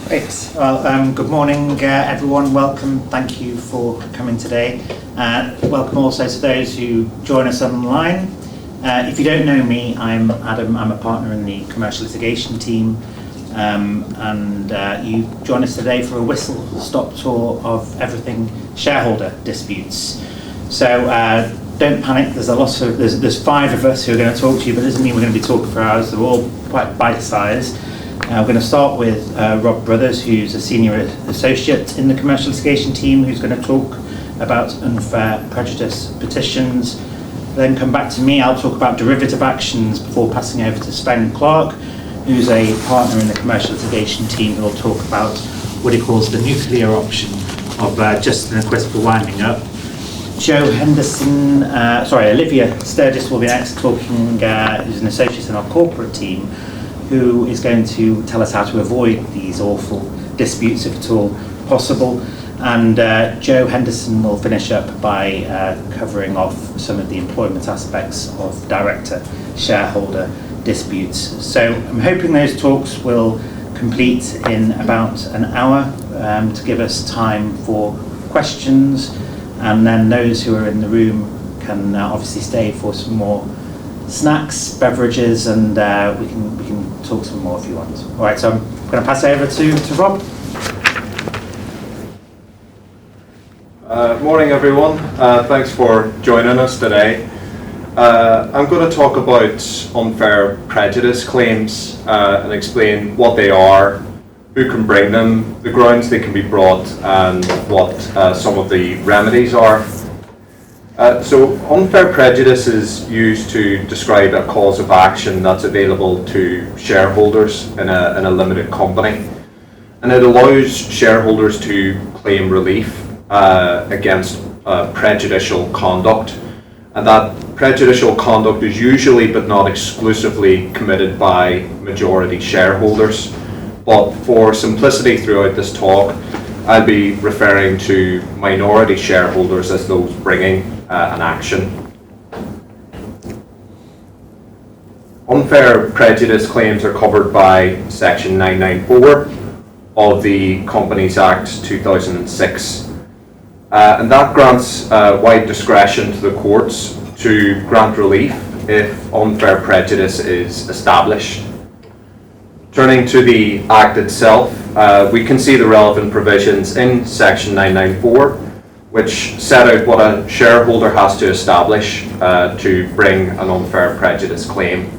Great. Well, good morning, everyone. Welcome. Thank you for coming today. Welcome also to those who join us online. If you don't know me, I'm Adam. I'm a partner in the commercial litigation team, and you join us today for a whistle-stop tour of everything shareholder disputes. So don't panic. There's five of us who are going to talk to you, but it doesn't mean we're going to be talking for hours. They're all quite bite-sized. We're going to start with Rob Brothers, who's a senior associate in the commercial litigation team, who's going to talk about unfair prejudice petitions. Then come back to me. I'll talk about derivative actions before passing over to Sven Clark, who's a partner in the commercial litigation team, who will talk about what he calls the nuclear option of just and equitable winding up. Olivia Sturgis will be next, talking, who's an associate in our corporate team, who is going to tell us how to avoid these awful disputes if at all possible. And Joe Henderson will finish up by covering off some of the employment aspects of director shareholder disputes. So I'm hoping those talks will complete in about an hour to give us time for questions, and then those who are in the room can obviously stay for some more snacks, beverages, and we can talk some more if you want. All right, so I'm going to pass it over to Rob. Morning, everyone. Thanks for joining us today. I'm going to talk about unfair prejudice claims and explain what they are, who can bring them, the grounds they can be brought, and what some of the remedies are. So unfair prejudice is used to describe a cause of action that's available to shareholders in a limited company, and it allows shareholders to claim relief against prejudicial conduct, and that prejudicial conduct is usually but not exclusively committed by majority shareholders. But for simplicity throughout this talk, I'll be referring to minority shareholders as those bringing an action. Unfair prejudice claims are covered by Section 994 of the Companies Act 2006, and that grants wide discretion to the courts to grant relief if unfair prejudice is established. Turning to the Act itself, we can see the relevant provisions in Section 994, which set out what a shareholder has to establish to bring an unfair prejudice claim.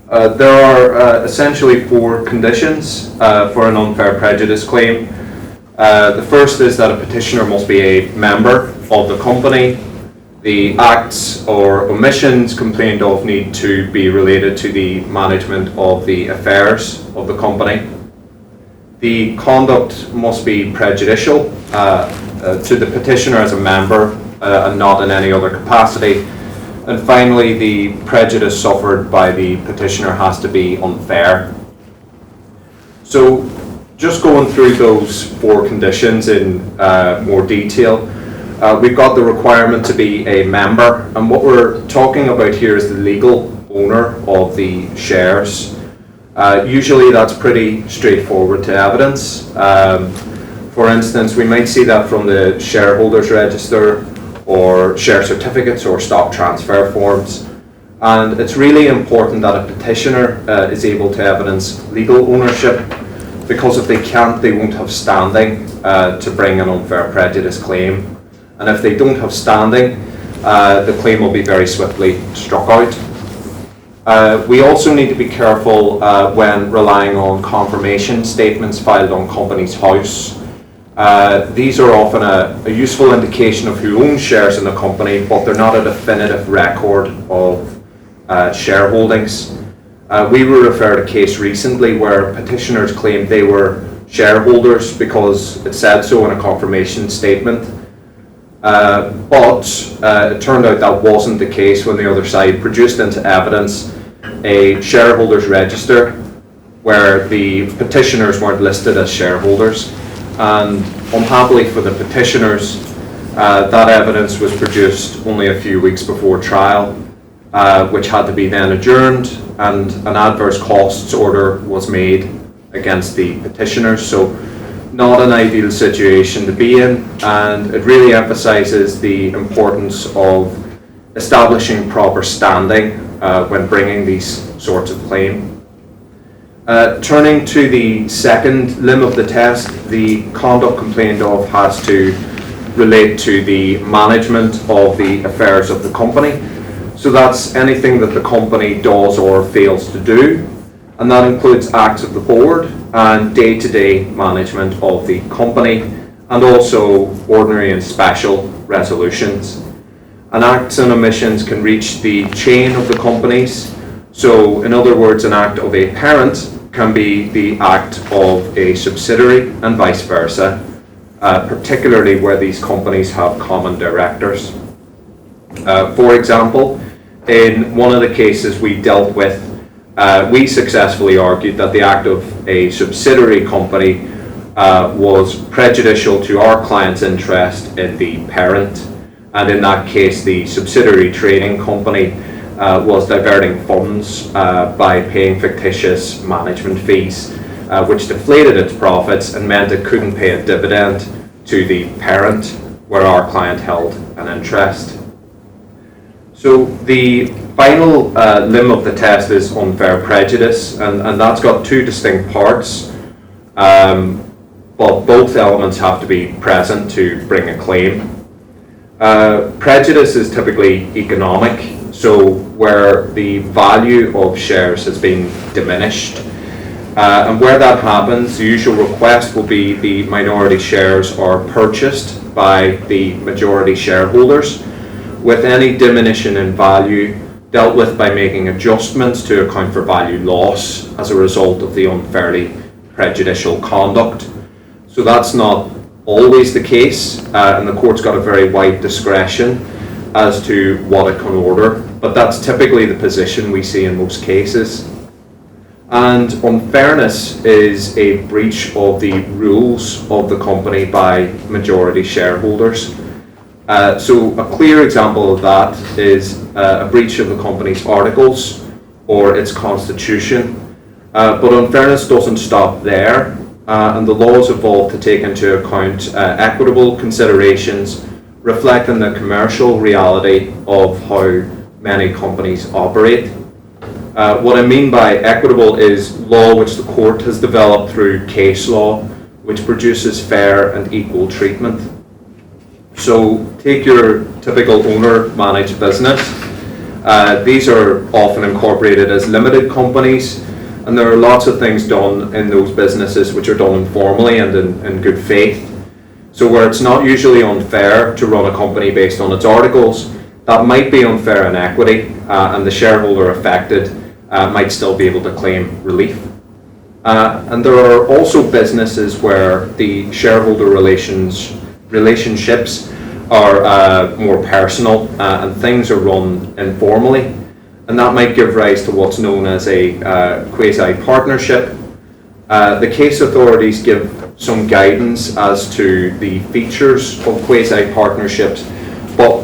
There are essentially four conditions for an unfair prejudice claim. The first is that a petitioner must be a member of the company. The acts or omissions complained of need to be related to the management of the affairs of the company. The conduct must be prejudicial to the petitioner as a member and not in any other capacity. And finally, the prejudice suffered by the petitioner has to be unfair. So just going through those four conditions in more detail, we've got the requirement to be a member, and what we're talking about here is the legal owner of the shares. Usually that's pretty straightforward to evidence. For instance, we might see that from the Shareholders Register or share certificates or stock transfer forms. And it's really important that a petitioner is able to evidence legal ownership, because if they can't, they won't have standing to bring an unfair prejudice claim. And if they don't have standing, the claim will be very swiftly struck out. We also need to be careful when relying on confirmation statements filed on Companies House. These are often a useful indication of who owns shares in the company, but they're not a definitive record of shareholdings. We were referred a case recently where petitioners claimed they were shareholders because it said so in a confirmation statement. But it turned out that wasn't the case when the other side produced into evidence a shareholders register where the petitioners weren't listed as shareholders. And unhappily for the petitioners, that evidence was produced only a few weeks before trial, which had to be then adjourned, and an adverse costs order was made against the petitioners. So not an ideal situation to be in, and it really emphasises the importance of establishing proper standing when bringing these sorts of claims. Turning to the second limb of the test, the conduct complained of has to relate to the management of the affairs of the company. So that's anything that the company does or fails to do, and that includes acts of the board and day-to-day management of the company, and also ordinary and special resolutions. And acts and omissions can reach the chain of the companies. So in other words, an act of a parent can be the act of a subsidiary and vice versa, particularly where these companies have common directors. For example, in one of the cases we dealt with, we successfully argued that the act of a subsidiary company was prejudicial to our client's interest in the parent, and in that case the subsidiary trading company was diverting funds by paying fictitious management fees, which deflated its profits and meant it couldn't pay a dividend to the parent where our client held an interest. So the final limb of the test is unfair prejudice, and that's got two distinct parts, but both elements have to be present to bring a claim. Prejudice is typically economic, so where the value of shares has been diminished. And where that happens, the usual request will be the minority shares are purchased by the majority shareholders, with any diminution in value dealt with by making adjustments to account for value loss as a result of the unfairly prejudicial conduct. So that's not always the case, and the court's got a very wide discretion as to what it can order, but that's typically the position we see in most cases. And unfairness is a breach of the rules of the company by majority shareholders. So a clear example of that is a breach of the company's articles or its constitution. But unfairness doesn't stop there, and the laws evolve to take into account equitable considerations reflecting the commercial reality of how many companies operate. What I mean by equitable is law which the court has developed through case law, which produces fair and equal treatment. So take your typical owner-managed business. These are often incorporated as limited companies, and there are lots of things done in those businesses which are done informally and in good faith. So where it's not usually unfair to run a company based on its articles, that might be unfair in equity, and the shareholder affected might still be able to claim relief. And there are also businesses where the shareholder relationships are more personal, and things are run informally, and that might give rise to what's known as a quasi-partnership. The case authorities give some guidance as to the features of quasi-partnerships, but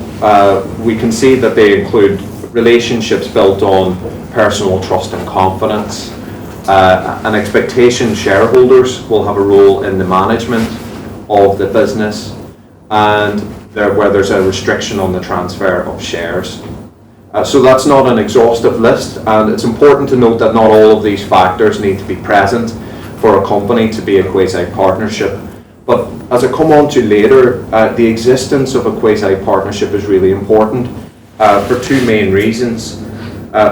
we can see that they include relationships built on personal trust and confidence, an expectation shareholders will have a role in the management of the business, and where there's a restriction on the transfer of shares. So that's not an exhaustive list, and it's important to note that not all of these factors need to be present for a company to be a quasi-partnership. But as I come on to later, the existence of a quasi-partnership is really important for two main reasons.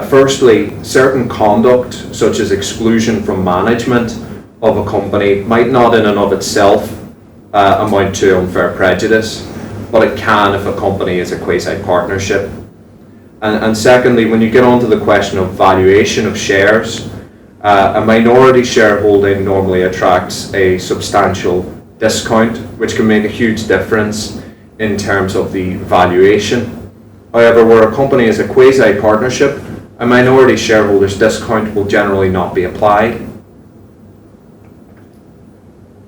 Firstly, certain conduct, such as exclusion from management of a company, might not in and of itself amount to unfair prejudice, but it can if a company is a quasi-partnership. And secondly, when you get onto the question of valuation of shares, a minority shareholding normally attracts a substantial discount, which can make a huge difference in terms of the valuation. However, where a company is a quasi-partnership, a minority shareholder's discount will generally not be applied.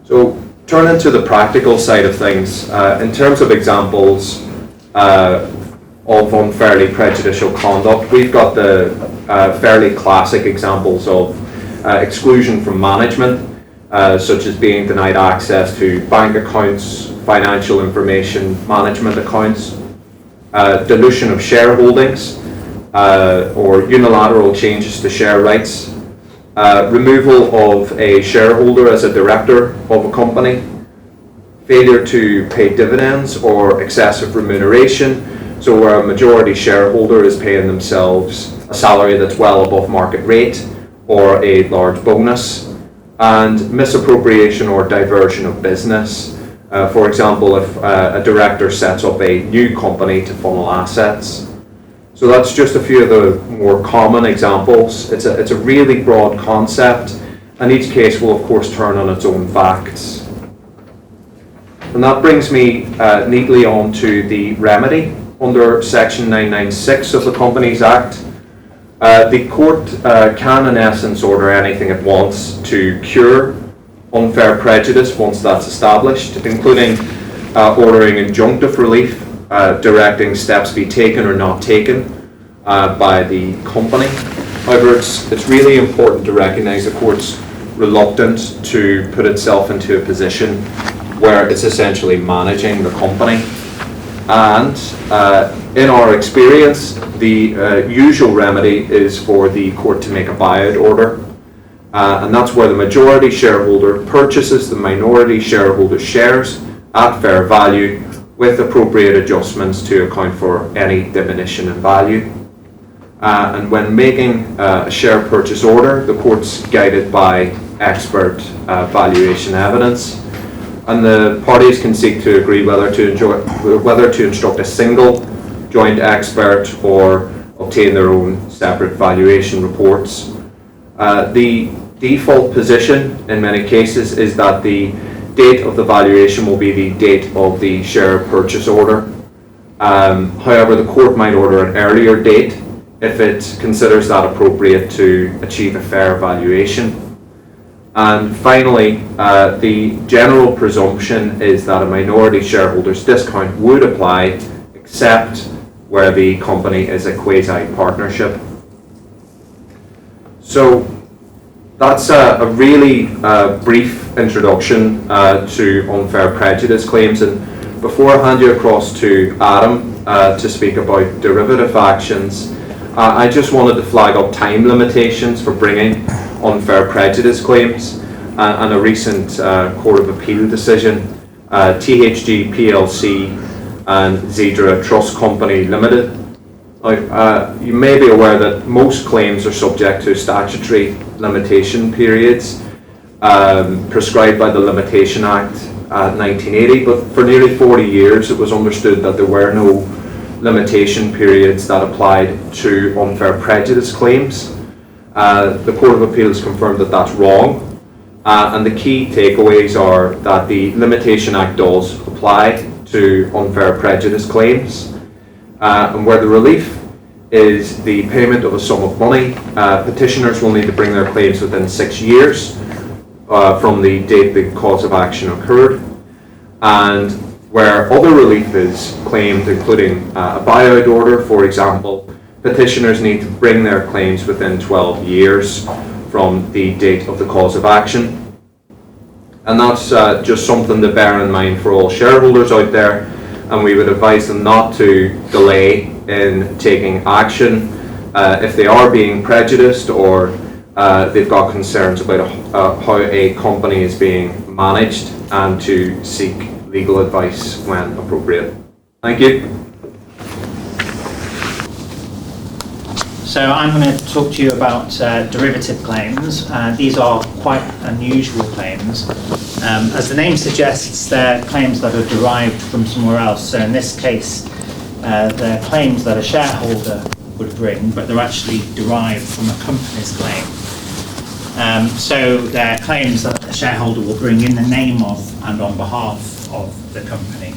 So, turning to the practical side of things, in terms of examples of unfairly prejudicial conduct, we've got the fairly classic examples of exclusion from management, such as being denied access to bank accounts, financial information management accounts, dilution of shareholdings, or unilateral changes to share rights, removal of a shareholder as a director of a company, failure to pay dividends or excessive remuneration, so where a majority shareholder is paying themselves a salary that's well above market rate or a large bonus, and misappropriation or diversion of business. For example, if a director sets up a new company to funnel assets. So that's just a few of the more common examples. It's a really broad concept, and each case will of course turn on its own facts. And that brings me neatly on to the remedy under Section 996 of the Companies Act. The court can in essence order anything it wants to cure unfair prejudice once that's established, including ordering injunctive relief, directing steps be taken or not taken by the company. However, it's really important to recognise the court's reluctant to put itself into a position where it's essentially managing the company. And in our experience, the usual remedy is for the court to make a buyout order. And that's where the majority shareholder purchases the minority shareholder's shares at fair value with appropriate adjustments to account for any diminution in value. And when making a share purchase order, the court's guided by expert valuation evidence, and the parties can seek to agree whether to instruct a single joint expert or obtain their own separate valuation reports. The default position in many cases is that the date of the valuation will be the date of the share purchase order. However, the court might order an earlier date if it considers that appropriate to achieve a fair valuation. And finally, the general presumption is that a minority shareholder's discount would apply except where the company is a quasi-partnership. So that's a really brief introduction to unfair prejudice claims. And before I hand you across to Adam to speak about derivative actions, I just wanted to flag up time limitations for bringing unfair prejudice claims and a recent Court of Appeal decision, THG PLC and Zedra Trust Company Limited. Now, you may be aware that most claims are subject to statutory limitation periods prescribed by the Limitation Act 1980, but for nearly 40 years it was understood that there were no limitation periods that applied to unfair prejudice claims. The Court of Appeals confirmed that that's wrong, and the key takeaways are that the Limitation Act does apply to unfair prejudice claims, and where the relief is the payment of a sum of money, petitioners will need to bring their claims within 6 years from the date the cause of action occurred. And where other relief is claimed, including a buyout order, for example, petitioners need to bring their claims within 12 years from the date of the cause of action. And that's just something to bear in mind for all shareholders out there, and we would advise them not to delay in taking action if they are being prejudiced or they've got concerns about how a company is being managed, and to seek legal advice when appropriate. Thank you. So I'm going to talk to you about derivative claims. These are quite unusual claims. As the name suggests, they're claims that are derived from somewhere else. So in this case, they're claims that a shareholder would bring, but they're actually derived from a company's claim. So they're claims that a shareholder will bring in the name of and on behalf of the company.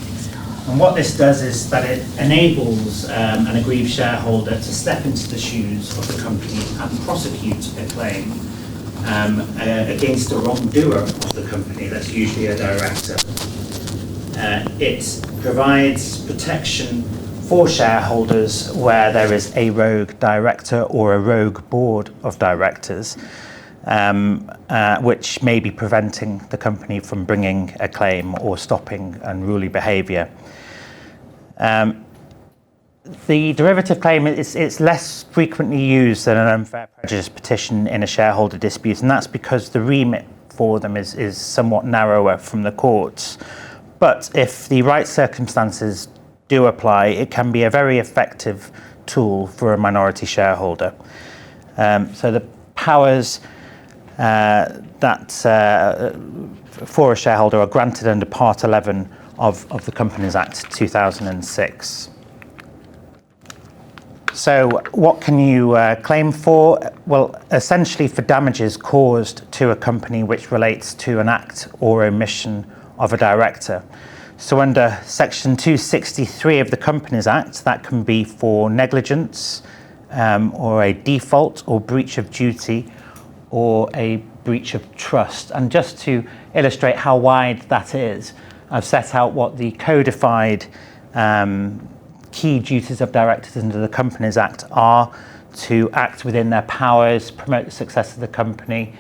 And what this does is that it enables an aggrieved shareholder to step into the shoes of the company and prosecute a claim against a wrongdoer of the company, that's usually a director. It provides protection for shareholders where there is a rogue director or a rogue board of directors. which may be preventing the company from bringing a claim or stopping unruly behaviour. The derivative claim is less frequently used than an unfair prejudice petition in a shareholder dispute, and that's because the remit for them is somewhat narrower from the courts. But if the right circumstances do apply, it can be a very effective tool for a minority shareholder. So the powers for a shareholder are granted under Part 11 of the Companies Act 2006. So what can you claim for? Well, essentially for damages caused to a company which relates to an act or omission of a director. So under Section 263 of the Companies Act, that can be for negligence, or a default or breach of duty, or a breach of trust. And just to illustrate how wide that is, I've set out what the codified key duties of directors under the Companies Act are: to act within their powers, promote the success of the company,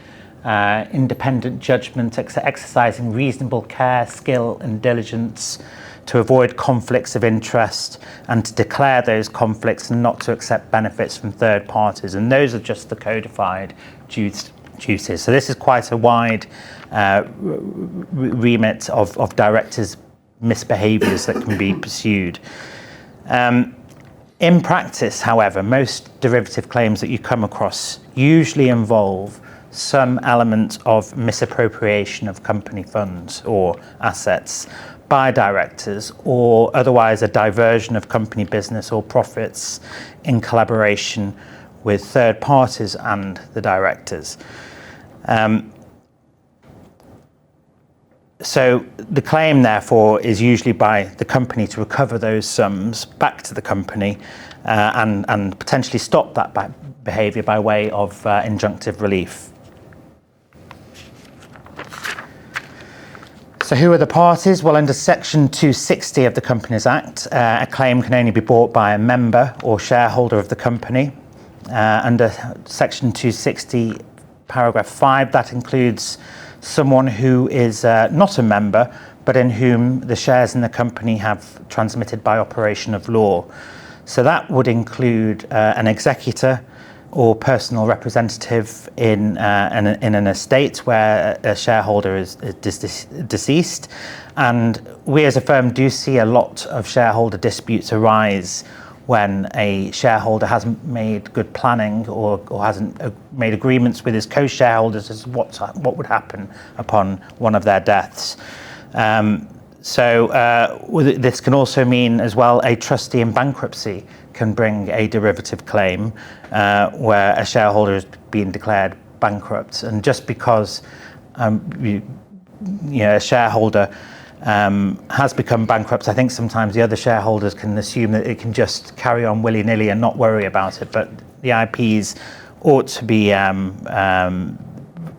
independent judgment, exercising reasonable care, skill and diligence, to avoid conflicts of interest and to declare those conflicts and not to accept benefits from third parties. And those are just the codified duties. So this is quite a wide remit of directors' misbehaviours that can be pursued. In practice, however, most derivative claims that you come across usually involve some element of misappropriation of company funds or assets by directors, or otherwise a diversion of company business or profits in collaboration with third parties and the directors. So the claim, therefore, is usually by the company to recover those sums back to the company and potentially stop that behaviour by way of injunctive relief. So who are the parties? Well, under Section 260 of the Companies Act, a claim can only be brought by a member or shareholder of the company. Under Section 260, paragraph 5, that includes someone who is not a member, but in whom the shares in the company have transmitted by operation of law. So that would include an executor or personal representative in an estate where a shareholder is deceased. And we as a firm do see a lot of shareholder disputes arise when a shareholder hasn't made good planning or hasn't made agreements with his co-shareholders as what would happen upon one of their deaths. This can also mean as well a trustee in bankruptcy can bring a derivative claim where a shareholder is being declared bankrupt, and just because a shareholder has become bankrupt, I think sometimes the other shareholders can assume that it can just carry on willy-nilly and not worry about it, but the IPs ought to be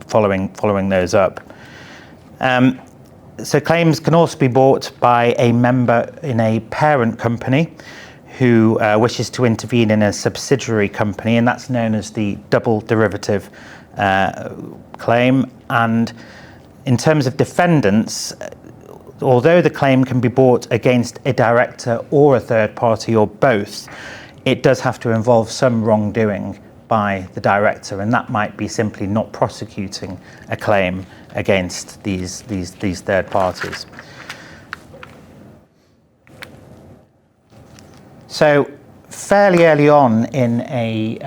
following those up. So claims can also be brought by a member in a parent company who wishes to intervene in a subsidiary company, and that's known as the double derivative claim. And in terms of defendants, although the claim can be brought against a director or a third party or both, it does have to involve some wrongdoing by the director, and that might be simply not prosecuting a claim against these third parties. So fairly early on in a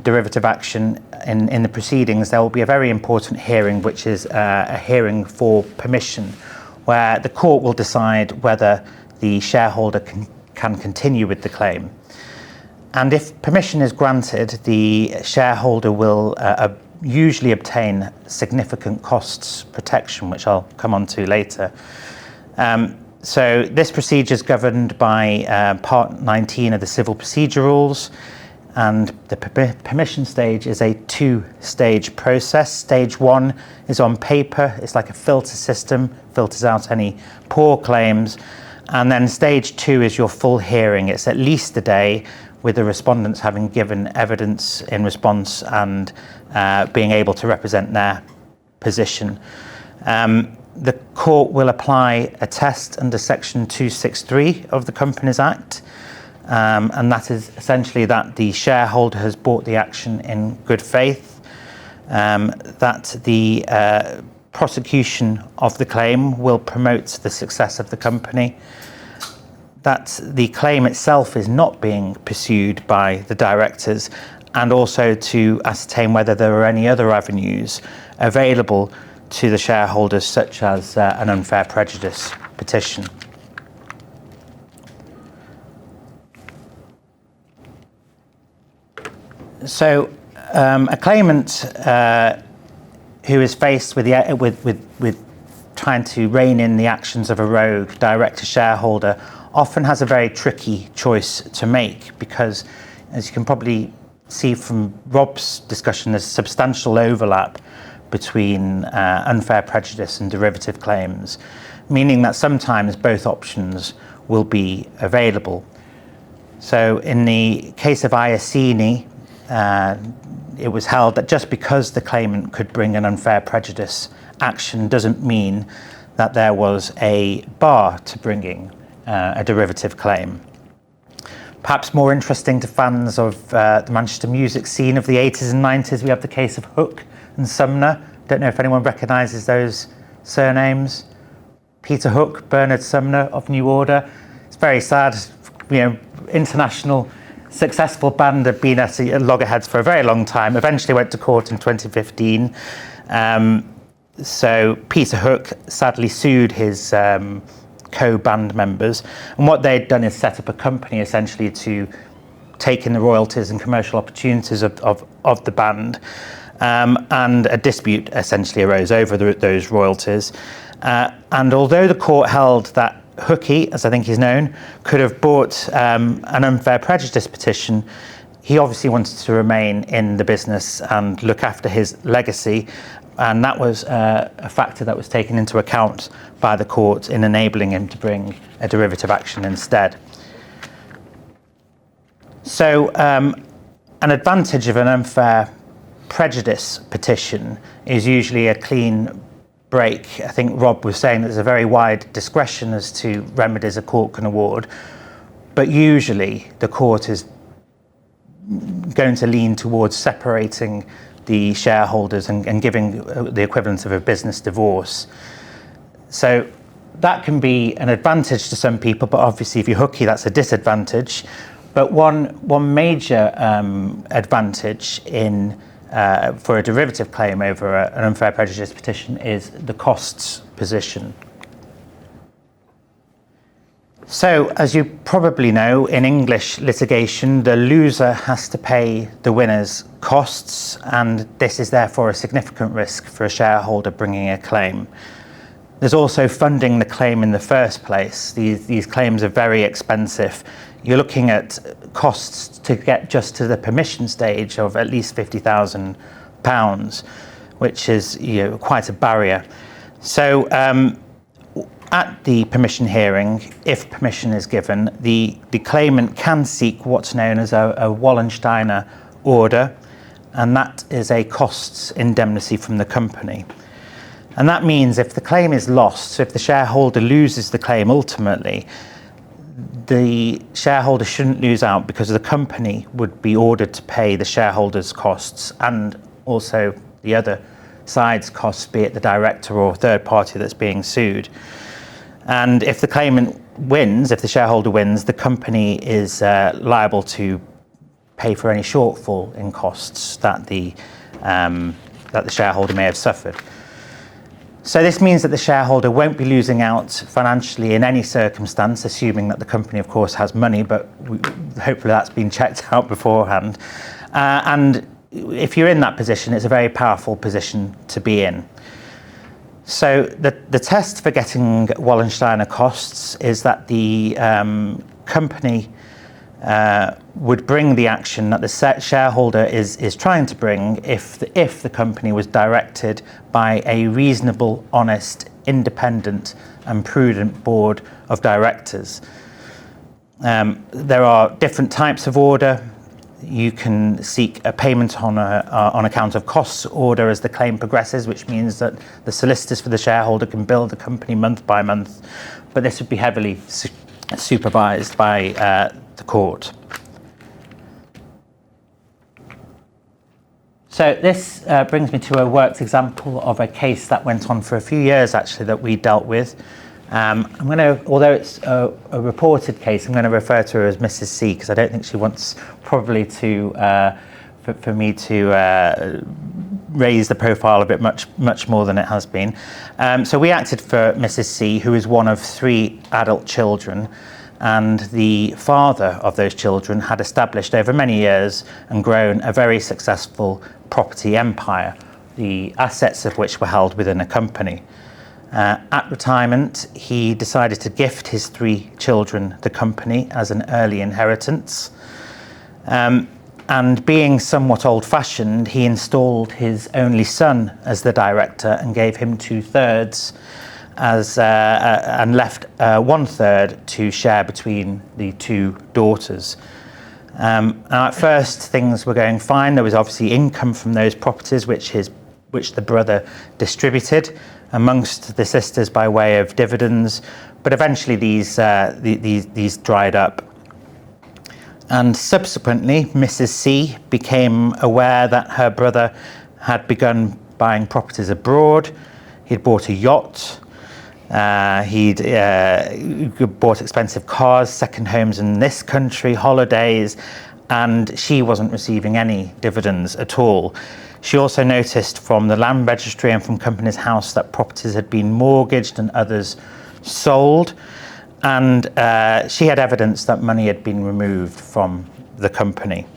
derivative action in the proceedings, there will be a very important hearing, which is a hearing for permission, where the court will decide whether the shareholder can continue with the claim. And if permission is granted, the shareholder will usually obtain significant costs protection, which I'll come on to later. So this procedure is governed by Part 19 of the Civil Procedure Rules, and the permission stage is a two-stage process. Stage 1 is on paper. It's like a filter system, filters out any poor claims. And then stage 2 is your full hearing. It's at least a day, with the respondents having given evidence in response and being able to represent their position. The court will apply a test under Section 263 of the Companies Act, and that is essentially that the shareholder has brought the action in good faith, that the prosecution of the claim will promote the success of the company, that the claim itself is not being pursued by the directors, and also to ascertain whether there are any other avenues available to the shareholders, such as an unfair prejudice petition. So a claimant who is faced with trying to rein in the actions of a rogue director shareholder often has a very tricky choice to make, because, as you can probably see from Rob's discussion, there's substantial overlap between unfair prejudice and derivative claims, meaning that sometimes both options will be available. So in the case of Iacini, it was held that just because the claimant could bring an unfair prejudice action doesn't mean that there was a bar to bringing a derivative claim. Perhaps more interesting to fans of the Manchester music scene of the 80s and 90s, we have the case of Hook and Sumner. Don't know if anyone recognises those surnames. Peter Hook, Bernard Sumner of New Order. It's very sad, international successful band, had been at loggerheads for a very long time, eventually went to court in 2015. So Peter Hook sadly sued his co-band members, and what they'd done is set up a company essentially to take in the royalties and commercial opportunities of the band, and a dispute essentially arose over those royalties. And although the court held that Hookie, as I think he's known, could have brought an unfair prejudice petition, he obviously wanted to remain in the business and look after his legacy, and that was a factor that was taken into account by the court in enabling him to bring a derivative action instead. So an advantage of an unfair prejudice petition is usually a clean break. I think Rob was saying that there's a very wide discretion as to remedies a court can award, but usually the court is going to lean towards separating the shareholders and giving the equivalent of a business divorce. So that can be an advantage to some people, but obviously if you're Hookie, that's a disadvantage. But one major advantage for a derivative claim over an unfair prejudice petition is the costs position. So, as you probably know, in English litigation, the loser has to pay the winner's costs, and this is therefore a significant risk for a shareholder bringing a claim. There's also funding the claim in the first place. These claims are very expensive. You're looking at costs to get just to the permission stage of at least £50,000, which is quite a barrier. So at the permission hearing, if permission is given, the claimant can seek what's known as a Wallensteiner order, and that is a costs indemnity from the company. And that means if the claim is lost, so if the shareholder loses the claim ultimately, the shareholder shouldn't lose out, because the company would be ordered to pay the shareholder's costs and also the other side's costs, be it the director or third party that's being sued. And if the claimant wins, if the shareholder wins, the company is liable to pay for any shortfall in costs that the shareholder may have suffered. So this means that the shareholder won't be losing out financially in any circumstance, assuming that the company, of course, has money, but hopefully that's been checked out beforehand. And if you're in that position, it's a very powerful position to be in. So the test for getting Wallensteiner costs is that the company would bring the action that the shareholder is trying to bring if the company was directed by a reasonable, honest, independent and prudent board of directors. There are different types of order. You can seek a payment on account of costs order as the claim progresses, which means that the solicitors for the shareholder can bill the company month by month, but this would be heavily supervised by the court. So this brings me to a worked example of a case that went on for a few years, actually, that we dealt with. Although it's a reported case, I'm going to refer to her as Mrs. C, because I don't think she wants probably for me to raise the profile of it much more than it has been. So we acted for Mrs. C, who is one of 3 adult children, and the father of those children had established over many years and grown a very successful property empire, the assets of which were held within a company. At retirement, he decided to gift his 3 children the company as an early inheritance. And being somewhat old-fashioned, he installed his only son as the director and gave him 2/3 and left 1/3 to share between the 2 daughters. Now at first, things were going fine. There was obviously income from those properties which the brother distributed amongst the sisters by way of dividends, but eventually these dried up. And subsequently, Mrs. C became aware that her brother had begun buying properties abroad. He'd bought a yacht. He'd bought expensive cars, second homes in this country, holidays, and she wasn't receiving any dividends at all. She also noticed from the land registry and from Companies House that properties had been mortgaged and others sold, and she had evidence that money had been removed from the company.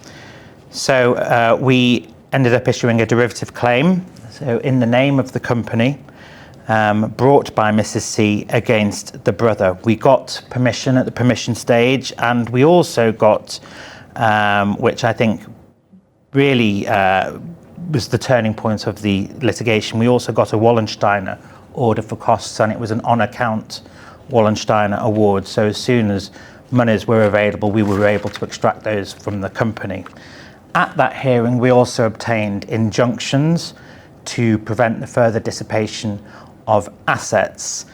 So we ended up issuing a derivative claim, so in the name of the company, brought by Mrs. C against the brother. We got permission at the permission stage, and we also got, which I think really was the turning point of the litigation, we also got a Wallensteiner order for costs, and it was an on-account Wallensteiner award. So as soon as monies were available, we were able to extract those from the company. At that hearing, we also obtained injunctions to prevent the further dissipation of assets.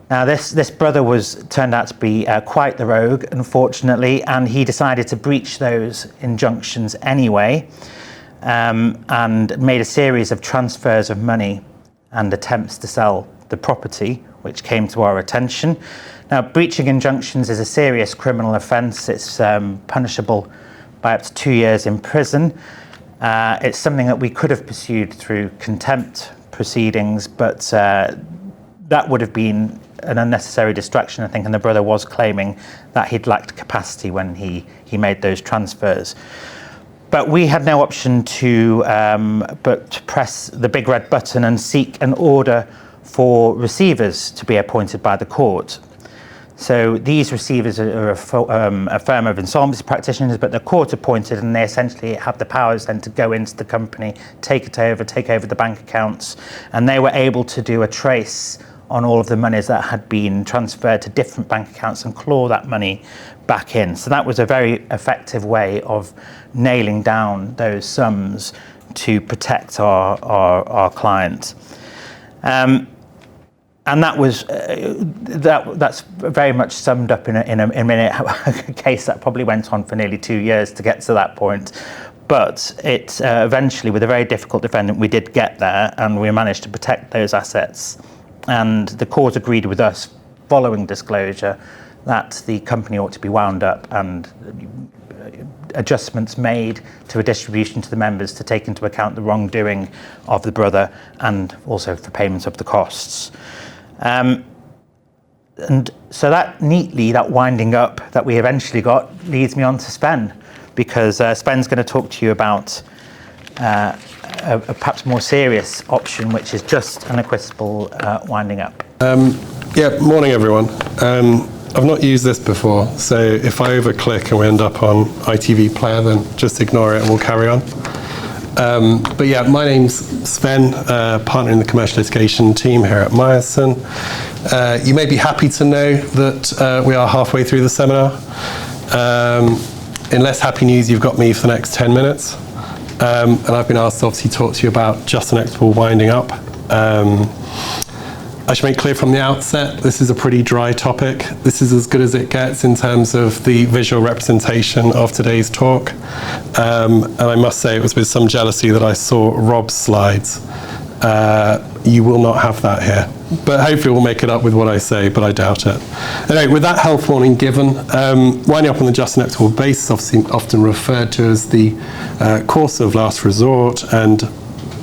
Now this brother turned out to be quite the rogue, unfortunately, and he decided to breach those injunctions anyway, and made a series of transfers of money and attempts to sell the property, which came to our attention. Now, breaching injunctions is a serious criminal offence. It's punishable by up to 2 years in prison. It's something that we could have pursued through contempt proceedings, but that would have been an unnecessary distraction, I think, and the brother was claiming that he'd lacked capacity when he made those transfers. But we had no option but to press the big red button and seek an order for receivers to be appointed by the court. So these receivers are a firm of insolvency practitioners, but they're court appointed, and they essentially have the powers then to go into the company, take over the bank accounts, and they were able to do a trace on all of the monies that had been transferred to different bank accounts and claw that money back in. So that was a very effective way of nailing down those sums to protect our client. And that was that's very much summed up in a case that probably went on for nearly 2 years to get to that point. But it eventually, with a very difficult defendant, we did get there, and we managed to protect those assets. And the court agreed with us, following disclosure, that the company ought to be wound up and adjustments made to a distribution to the members to take into account the wrongdoing of the brother, and also for payment of the costs. And so that winding up that we eventually got leads me on to Sven, because Sven's going to talk to you about a perhaps more serious option, which is just an equitable winding up. Morning everyone. I've not used this before, so if I over-click and we end up on ITV Player, then just ignore it and we'll carry on. But yeah, my name's Sven, partner in the commercial litigation team here at Meyerson. You may be happy to know that we are halfway through the seminar. In less happy news, you've got me for the next 10 minutes. And I've been asked to obviously talk to you about just and equitable winding up. I should make clear from the outset, this is a pretty dry topic. This is as good as it gets in terms of the visual representation of today's talk. And I must say it was with some jealousy that I saw Rob's slides. You will not have that here. But hopefully we'll make it up with what I say, but I doubt it. Anyway, with that health warning given, winding up on the just and equitable basis, obviously often referred to as the course of last resort, and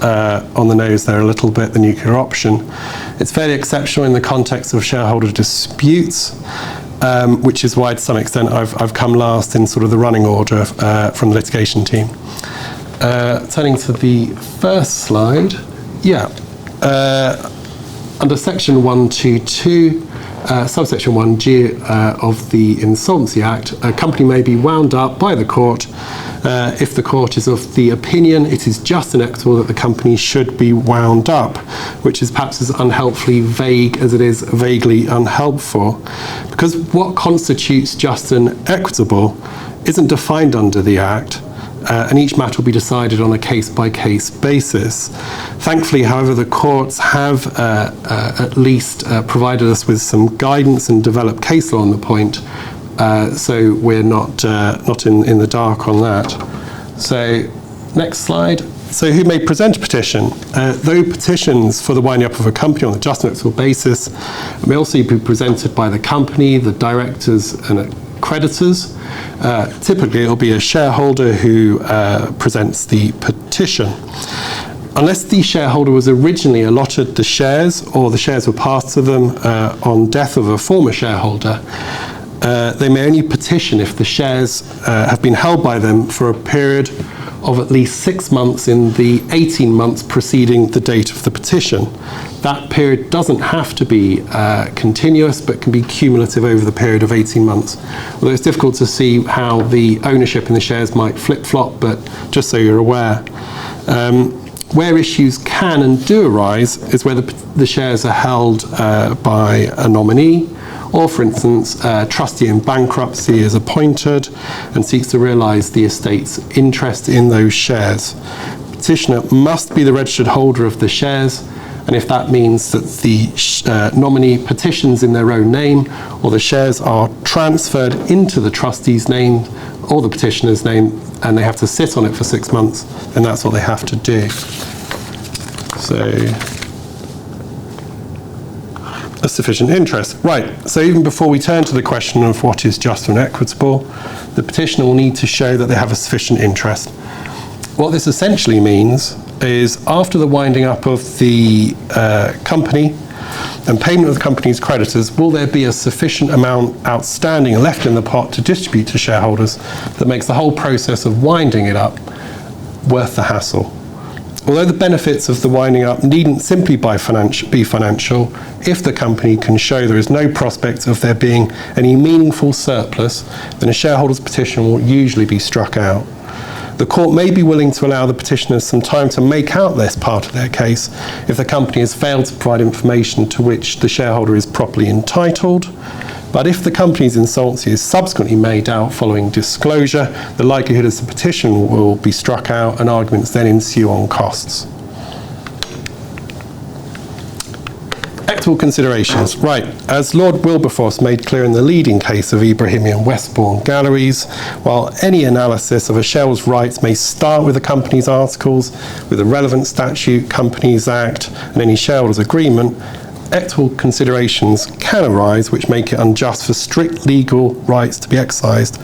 on the nose there a little bit, the nuclear option. It's fairly exceptional in the context of shareholder disputes, which is why to some extent I've come last in sort of the running order from the litigation team. Turning to the first slide, under section 122, subsection 1G of the Insolvency Act, a company may be wound up by the court if the court is of the opinion it is just and equitable that the company should be wound up, which is perhaps as unhelpfully vague as it is vaguely unhelpful. Because what constitutes just and equitable isn't defined under the Act, and each matter will be decided on a case-by-case basis. Thankfully, however, the courts have at least provided us with some guidance and developed case law on the point, so we're not in the dark on that. So, next slide. So who may present a petition? Though petitions for the winding up of a company on a just and equitable basis may also be presented by the company, the directors and creditors. Typically, it will be a shareholder who presents the petition. Unless the shareholder was originally allotted the shares or the shares were passed to them on death of a former shareholder, they may only petition if the shares have been held by them for a period of at least 6 months in the 18 months preceding the date of the petition. That period doesn't have to be continuous, but can be cumulative over the period of 18 months. Although it's difficult to see how the ownership in the shares might flip-flop, but just so you're aware. Where issues can and do arise is where the shares are held by a nominee, or for instance, a trustee in bankruptcy is appointed and seeks to realise the estate's interest in those shares. Petitioner must be the registered holder of the shares, and if that means that the nominee petitions in their own name, or the shares are transferred into the trustee's name or the petitioner's name, and they have to sit on it for 6 months, then that's what they have to do. So, a sufficient interest. Right, so even before we turn to the question of what is just and equitable, the petitioner will need to show that they have a sufficient interest. What this essentially means is after the winding up of the company and payment of the company's creditors, will there be a sufficient amount outstanding and left in the pot to distribute to shareholders that makes the whole process of winding it up worth the hassle? Although the benefits of the winding up needn't simply be financial, if the company can show there is no prospect of there being any meaningful surplus, then a shareholder's petition will usually be struck out. The court may be willing to allow the petitioners some time to make out this part of their case if the company has failed to provide information to which the shareholder is properly entitled. But if the company's insolvency is subsequently made out following disclosure, the likelihood is the petition will be struck out and arguments then ensue on costs. Equitable considerations. Right, as Lord Wilberforce made clear in the leading case of Ibrahimi and Westbourne Galleries, while any analysis of a shareholder's rights may start with the company's articles, with the relevant statute, Companies Act, and any shareholder's agreement, equitable considerations can arise which make it unjust for strict legal rights to be exercised,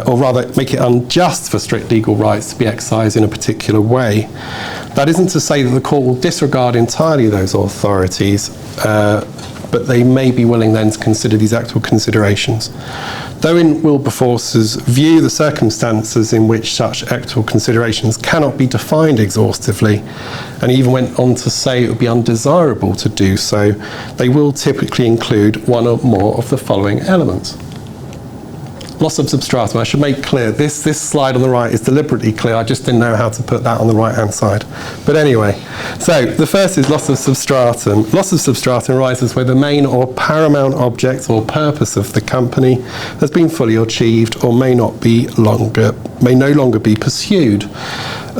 or rather make it unjust for strict legal rights to be exercised in a particular way. That isn't to say that the court will disregard entirely those authorities, but they may be willing then to consider these equitable considerations. Though in Wilberforce's view, the circumstances in which such equitable considerations cannot be defined exhaustively, and he even went on to say it would be undesirable to do so, they will typically include one or more of the following elements. loss of substratum. I should make clear, this slide on the right is deliberately clear. I just didn't know how to put that on the right-hand side. But anyway, so the first is loss of substratum. Loss of substratum arises where the main or paramount object or purpose of the company has been fully achieved or may no longer be pursued.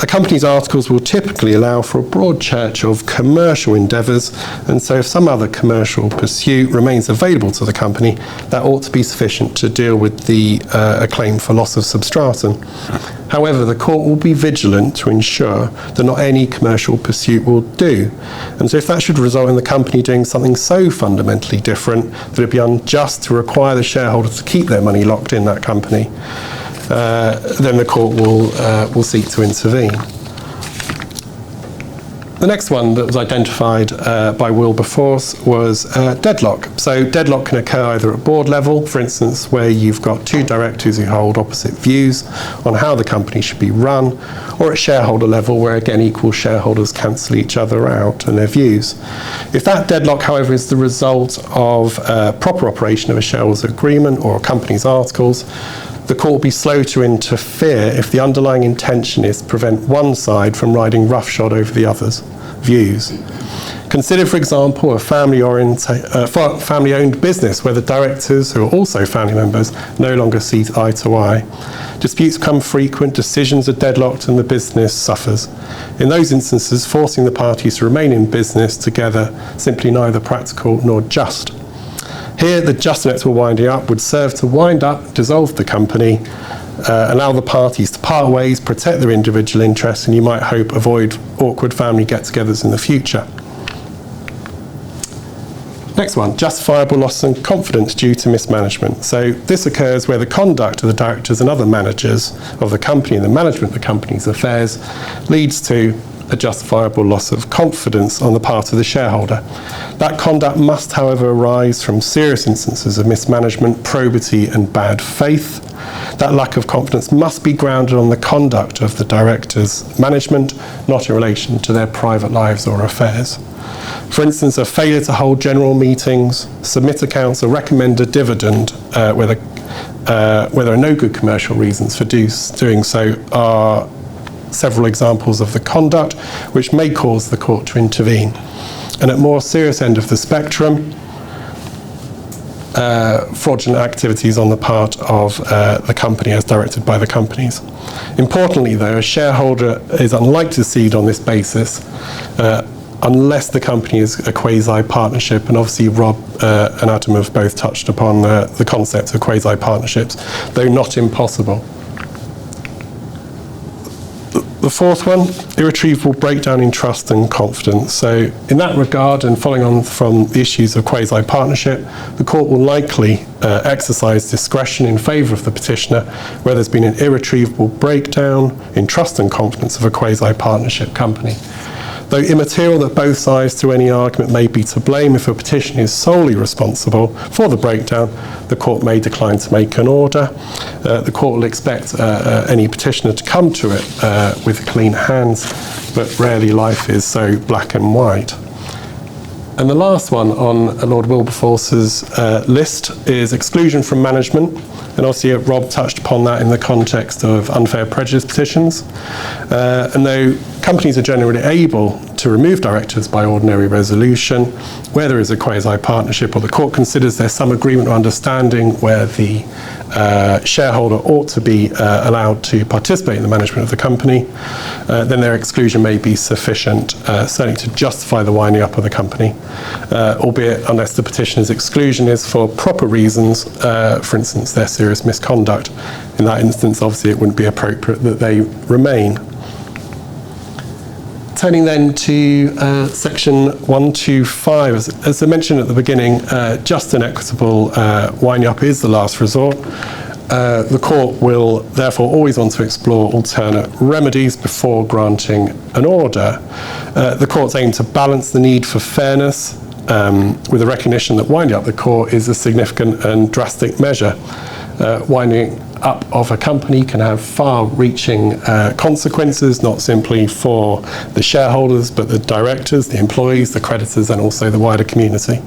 A company's articles will typically allow for a broad church of commercial endeavours, and so if some other commercial pursuit remains available to the company, that ought to be sufficient to deal with a claim for loss of substratum. However, the court will be vigilant to ensure that not any commercial pursuit will do. And so if that should result in the company doing something so fundamentally different that it'd be unjust to require the shareholders to keep their money locked in that company, then the court will seek to intervene. The next one that was identified by Wilberforce was deadlock. So deadlock can occur either at board level, for instance, where you've got two directors who hold opposite views on how the company should be run, or at shareholder level, where again equal shareholders cancel each other out and their views. If that deadlock, however, is the result of proper operation of a shareholders agreement or a company's articles, the court will be slow to interfere if the underlying intention is to prevent one side from riding roughshod over the other's views. Consider, for example, a family-owned business where the directors, who are also family members, no longer see eye to eye. Disputes become frequent, decisions are deadlocked, and the business suffers. In those instances, forcing the parties to remain in business together simply neither practical nor just. Here, the just and equitable winding up would serve to wind up, dissolve the company, allow the parties to part ways, protect their individual interests, and you might hope avoid awkward family get-togethers in the future. Next one, justifiable loss of confidence due to mismanagement. So this occurs where the conduct of the directors and other managers of the company and the management of the company's affairs leads to a justifiable loss of confidence on the part of the shareholder. That conduct must, however, arise from serious instances of mismanagement, probity, and bad faith. That lack of confidence must be grounded on the conduct of the directors' management, not in relation to their private lives or affairs. For instance, a failure to hold general meetings, submit accounts, or recommend a dividend where there are no good commercial reasons for doing so are several examples of the conduct which may cause the court to intervene. And at more serious end of the spectrum, fraudulent activities on the part of the company as directed by the companies. Importantly, though, a shareholder is unlikely to cede on this basis unless the company is a quasi-partnership, and obviously Rob and Adam have both touched upon the concept of quasi-partnerships, though not impossible. The fourth one, irretrievable breakdown in trust and confidence. So in that regard, and following on from the issues of quasi-partnership, the court will likely exercise discretion in favour of the petitioner where there's been an irretrievable breakdown in trust and confidence of a quasi-partnership company. Though immaterial that both sides to any argument may be to blame, if a petition is solely responsible for the breakdown, the court may decline to make an order. The court will expect any petitioner to come to it with clean hands, but rarely life is so black and white. And the last one on Lord Wilberforce's list is exclusion from management. And obviously Rob touched upon that in the context of unfair prejudice petitions. And though companies are generally able to remove directors by ordinary resolution, where there is a quasi-partnership or the court considers there's some agreement or understanding where the shareholder ought to be allowed to participate in the management of the company, then their exclusion may be sufficient, certainly to justify the winding up of the company, albeit unless the petitioner's exclusion is for proper reasons, for instance, their serious misconduct. In that instance, obviously, it wouldn't be appropriate that they remain. Turning then to section 125, as I mentioned at the beginning, just and equitable winding up is the last resort. The court will therefore always want to explore alternate remedies before granting an order. The courts aim to balance the need for fairness with the recognition that winding up the court is a significant and drastic measure. Winding up of a company can have far-reaching consequences, not simply for the shareholders, but the directors, the employees, the creditors, and also the wider community.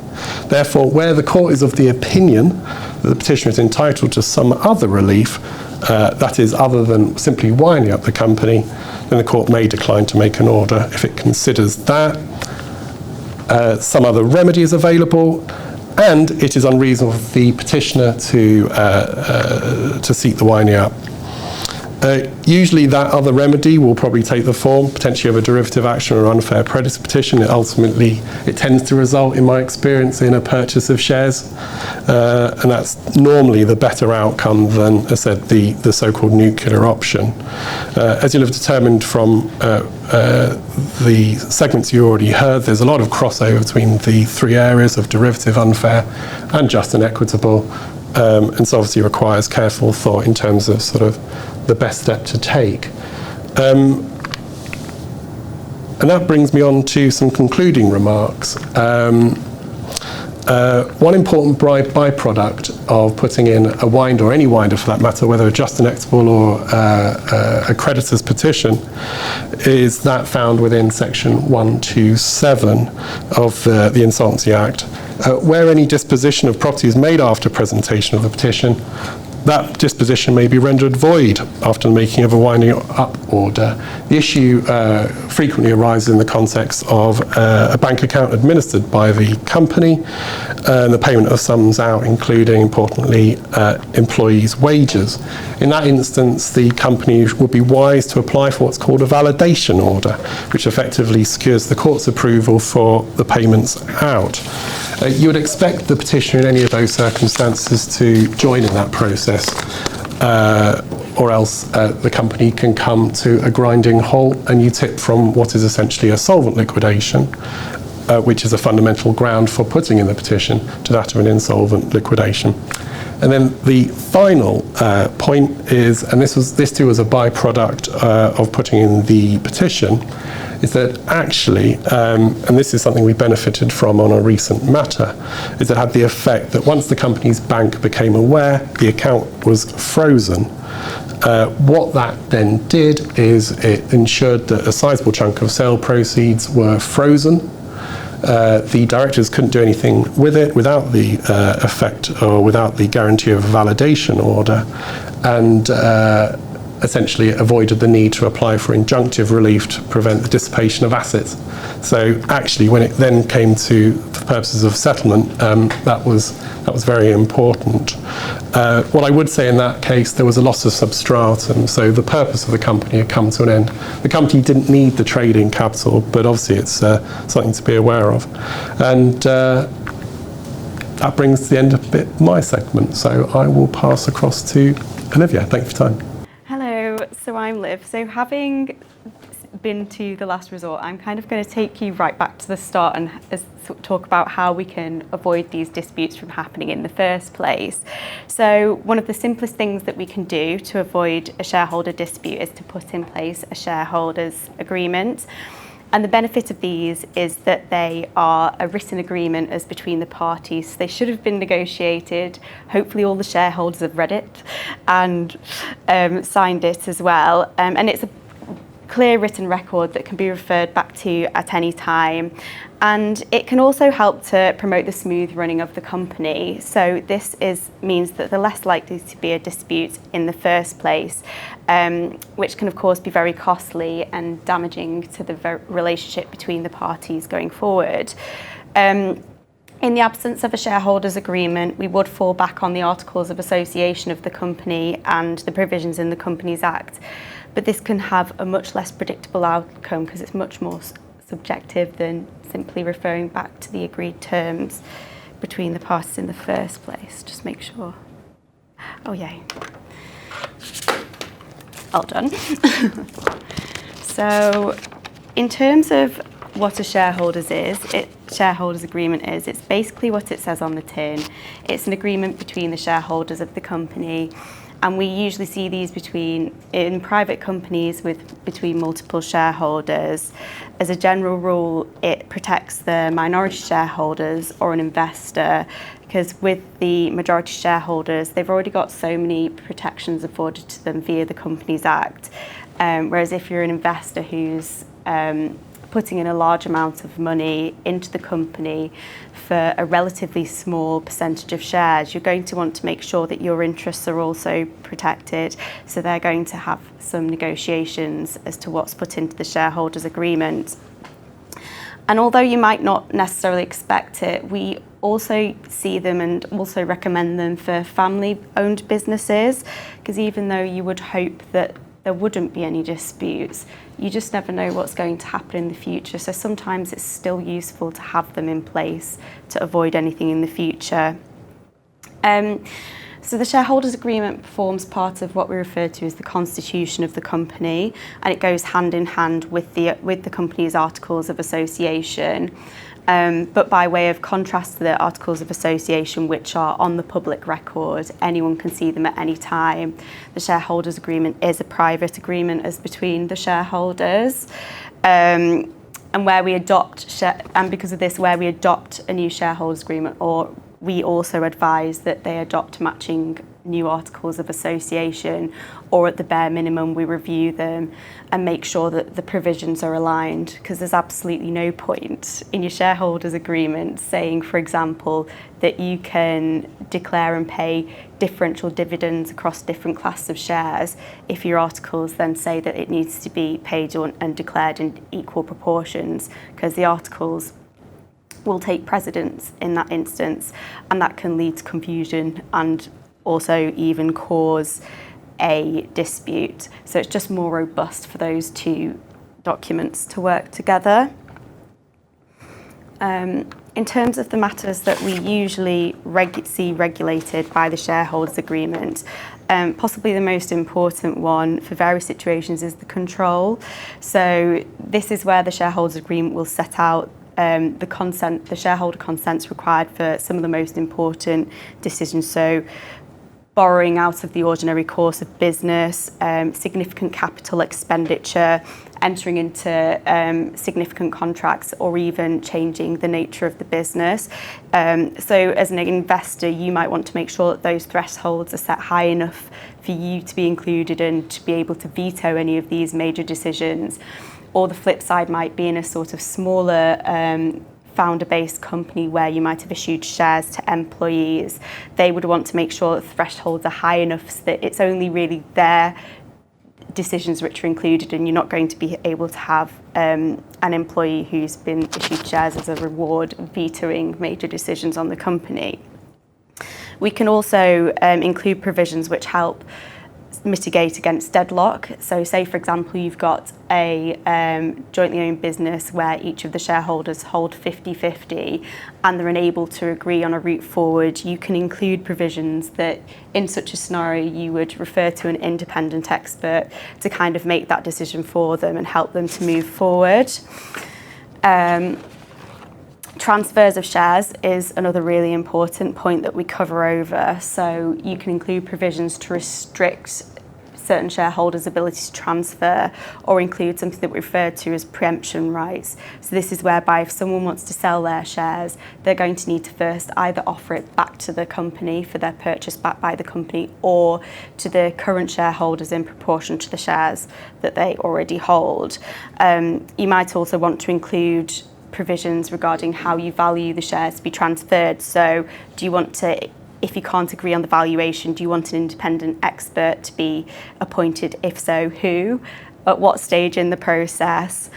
Therefore, where the court is of the opinion that the petitioner is entitled to some other relief, that is other than simply winding up the company, then the court may decline to make an order if it considers that some other remedy is available, and it is unreasonable for the petitioner to seek the winding up. Usually that other remedy will probably take the form potentially of a derivative action or unfair prejudice petition. It tends to result, in my experience, in a purchase of shares, and that's normally the better outcome than, as I said, the so-called nuclear option. As you'll have determined from the segments you already heard, there's a lot of crossover between the three areas of derivative, unfair, and just and equitable. And so obviously requires careful thought in terms of sort of the best step to take. And that brings me on to some concluding remarks. One important byproduct of putting in a winder, or any winder for that matter, whether a just and equitable or a creditor's petition, is that found within section 127 of the Insolvency Act. Where any disposition of property is made after presentation of the petition, that disposition may be rendered void after the making of a winding up order. The issue frequently arises in the context of a bank account administered by the company and the payment of sums out, including, importantly, employees' wages. In that instance, the company would be wise to apply for what's called a validation order, which effectively secures the court's approval for the payments out. You would expect the petitioner in any of those circumstances to join in that process, or else the company can come to a grinding halt and you tip from what is essentially a solvent liquidation, which is a fundamental ground for putting in the petition, to that of an insolvent liquidation. And then the final point is, and this too was a byproduct of putting in the petition, is that actually, and this is something we benefited from on a recent matter, is it had the effect that once the company's bank became aware, the account was frozen. What that then did is it ensured that a sizable chunk of sale proceeds were frozen. The directors couldn't do anything with it without the effect or without the guarantee of a validation order, and essentially avoided the need to apply for injunctive relief to prevent the dissipation of assets. So actually, when it then came to the purposes of settlement, that was very important. What I would say in that case, there was a loss of substratum, so the purpose of the company had come to an end. The company didn't need the trading capital, but obviously it's something to be aware of. And that brings to the end of my segment, so I will pass across to Olivia. Thank you for your time. So I'm Liv. So having been to the last resort, I'm kind of going to take you right back to the start and talk about how we can avoid these disputes from happening in the first place. So one of the simplest things that we can do to avoid a shareholder dispute is to put in place a shareholders agreement. And the benefit of these is that they are a written agreement as between the parties. They should have been negotiated. Hopefully all the shareholders have read it and signed it as well. And it's a clear written record that can be referred back to at any time. And it can also help to promote the smooth running of the company. So this means that they're less likely to be a dispute in the first place, which can of course be very costly and damaging to the relationship between the parties going forward. In the absence of a shareholders agreement, we would fall back on the Articles of Association of the company and the provisions in the Companies Act. But this can have a much less predictable outcome because it's much more subjective than simply referring back to the agreed terms between the parties in the first place. Just make sure. Oh, yay. All done. So in terms of what a shareholders agreement is, it's basically what it says on the tin. It's an agreement between the shareholders of the company And we usually see these in private companies between multiple shareholders. As a general rule, it protects the minority shareholders or an investor, because with the majority shareholders, they've already got so many protections afforded to them via the Companies Act. Whereas if you're an investor who's putting in a large amount of money into the company for a relatively small percentage of shares, you're going to want to make sure that your interests are also protected. So they're going to have some negotiations as to what's put into the shareholders agreement. And although you might not necessarily expect it, we also see them and also recommend them for family-owned businesses, because even though you would hope that there wouldn't be any disputes, you just never know what's going to happen in the future. So sometimes it's still useful to have them in place to avoid anything in the future. So the shareholders agreement forms part of what we refer to as the constitution of the company, and it goes hand in hand with the company's articles of association. But by way of contrast to the articles of association, which are on the public record, anyone can see them at any time. The shareholders agreement is a private agreement as between the shareholders. And where we adopt, and because of this, where we adopt a new shareholders agreement, or we also advise that they adopt matching new articles of association, or at the bare minimum we review them and make sure that the provisions are aligned, because there's absolutely no point in your shareholders agreement saying, for example, that you can declare and pay differential dividends across different classes of shares if your articles then say that it needs to be paid and declared in equal proportions, because the articles will take precedence in that instance, and that can lead to confusion and also even cause a dispute. So it's just more robust for those two documents to work together. In terms of the matters that we usually see regulated by the shareholders agreement, possibly the most important one for various situations is the control. So this is where the shareholders agreement will set out the shareholder consents required for some of the most important decisions. So borrowing out of the ordinary course of business, significant capital expenditure, entering into significant contracts, or even changing the nature of the business. So as an investor, you might want to make sure that those thresholds are set high enough for you to be included and to be able to veto any of these major decisions. Or the flip side might be in a sort of smaller founder-based company where you might have issued shares to employees. They would want to make sure that thresholds are high enough so that it's only really their decisions which are included, and you're not going to be able to have an employee who's been issued shares as a reward vetoing major decisions on the company. We can also include provisions which help mitigate against deadlock. So say, for example, you've got a jointly owned business where each of the shareholders hold 50-50 and they're unable to agree on a route forward. You can include provisions that in such a scenario you would refer to an independent expert to kind of make that decision for them and help them to move forward. Transfers of shares is another really important point that we cover over. So you can include provisions to restrict certain shareholders' ability to transfer, or include something that we refer to as preemption rights. So this is whereby if someone wants to sell their shares, they're going to need to first either offer it back to the company for their purchase back by the company, or to the current shareholders in proportion to the shares that they already hold. You might also want to include provisions regarding how you value the shares to be transferred. So do you want to, if you can't agree on the valuation, do you want an independent expert to be appointed? If so, who? At what stage in the process?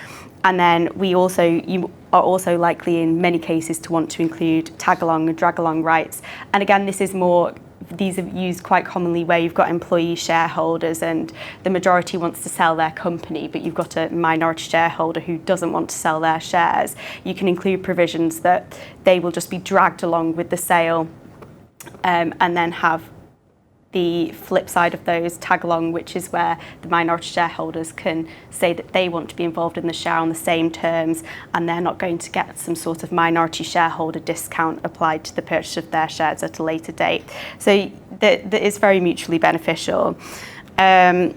And then you are also likely in many cases to want to include tag-along and drag-along rights. And again, these are used quite commonly where you've got employee shareholders and the majority wants to sell their company, but you've got a minority shareholder who doesn't want to sell their shares. You can include provisions that they will just be dragged along with the sale, and then have the flip side of those, tag along, which is where the minority shareholders can say that they want to be involved in the share on the same terms, and they're not going to get some sort of minority shareholder discount applied to the purchase of their shares at a later date. So that is very mutually beneficial. Along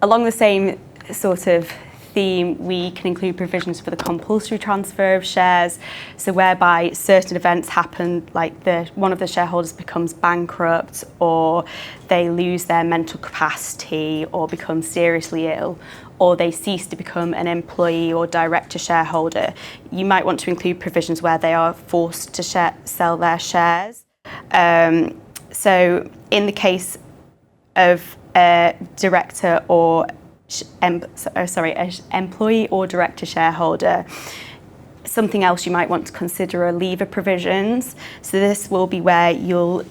the same sort of theme, we can include provisions for the compulsory transfer of shares, so whereby certain events happen, like one of the shareholders becomes bankrupt, or they lose their mental capacity, or become seriously ill, or they cease to become an employee or director shareholder. You might want to include provisions where they are forced to sell their shares. So in the case of a director or employee or director shareholder, something else you might want to consider are leaver provisions. So this will be where you'll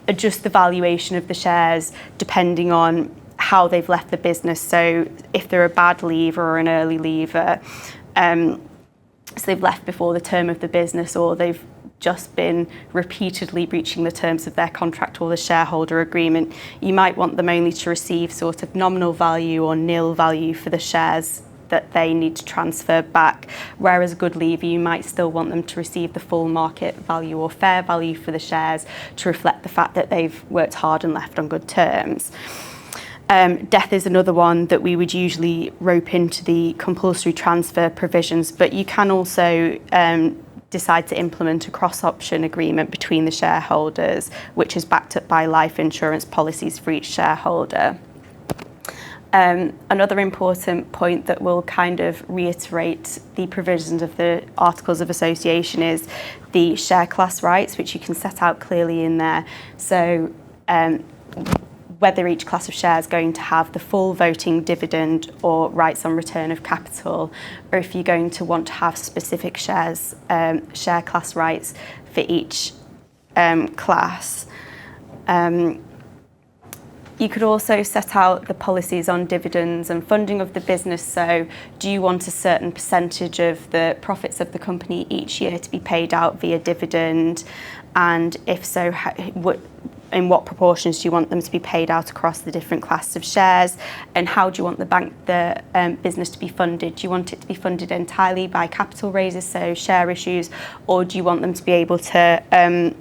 adjust the valuation of the shares depending on how they've left the business. So if they're a bad leaver or an early leaver, so they've left before the term of the business, or they've just been repeatedly breaching the terms of their contract or the shareholder agreement, you might want them only to receive sort of nominal value or nil value for the shares that they need to transfer back. Whereas a good leaver, you might still want them to receive the full market value or fair value for the shares to reflect the fact that they've worked hard and left on good terms. Death is another one that we would usually rope into the compulsory transfer provisions, but you can also decide to implement a cross-option agreement between the shareholders, which is backed up by life insurance policies for each shareholder. Another important point that will kind of reiterate the provisions of the Articles of Association is the share class rights, which you can set out clearly in there. So whether each class of share is going to have the full voting dividend or rights on return of capital, or if you're going to want to have specific shares, share class rights for each class. You could also set out the policies on dividends and funding of the business. So do you want a certain percentage of the profits of the company each year to be paid out via dividend? And if so, in what proportions do you want them to be paid out across the different classes of shares? And how do you want the business to be funded? Do you want it to be funded entirely by capital raises, so share issues, or do you want them to be able to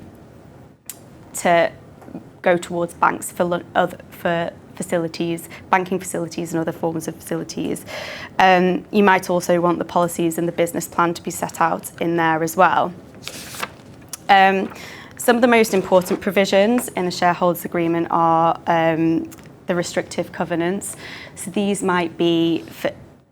go towards banks for facilities, banking facilities and other forms of facilities? You might also want the policies and the business plan to be set out in there as well. Some of the most important provisions in a shareholders agreement are the restrictive covenants. So these might be